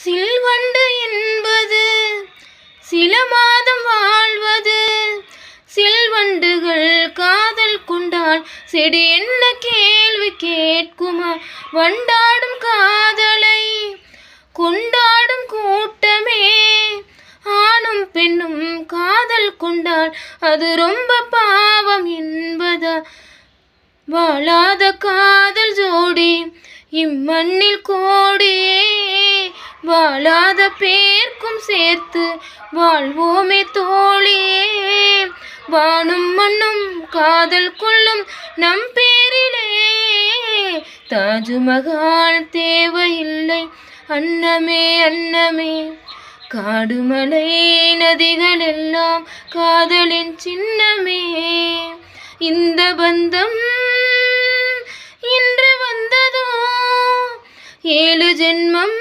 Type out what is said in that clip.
சில்வண்டு என்பது சில மாதம் வாழ்வது. சில்வண்டுகள் காதல் கொண்டால் செடி என்ன கேள்வி கேட்குமா? வண்டாடும் காதலை கொண்டாடும் கூட்டமே. ஆணும் பெண்ணும் காதல் கொண்டால் அது ரொம்ப பாவம் என்பதா? வாழாத காதல் ஜோடி இம்மண்ணில் கோடியே. வாழாத பேர்க்கும் சேர்த்து வாழ்வோமே தோழியே. வானும் மண்ணும் காதல் கொள்ளும் நம் பேரிலே. தாஜ்மஹால் தேவையில்லை அன்னமே அன்னமே. காடுமலை நதிகள் எல்லாம் காதலின் சின்னமே. இந்த பந்தம் இன்று வந்ததோ 7 ஜென்மம்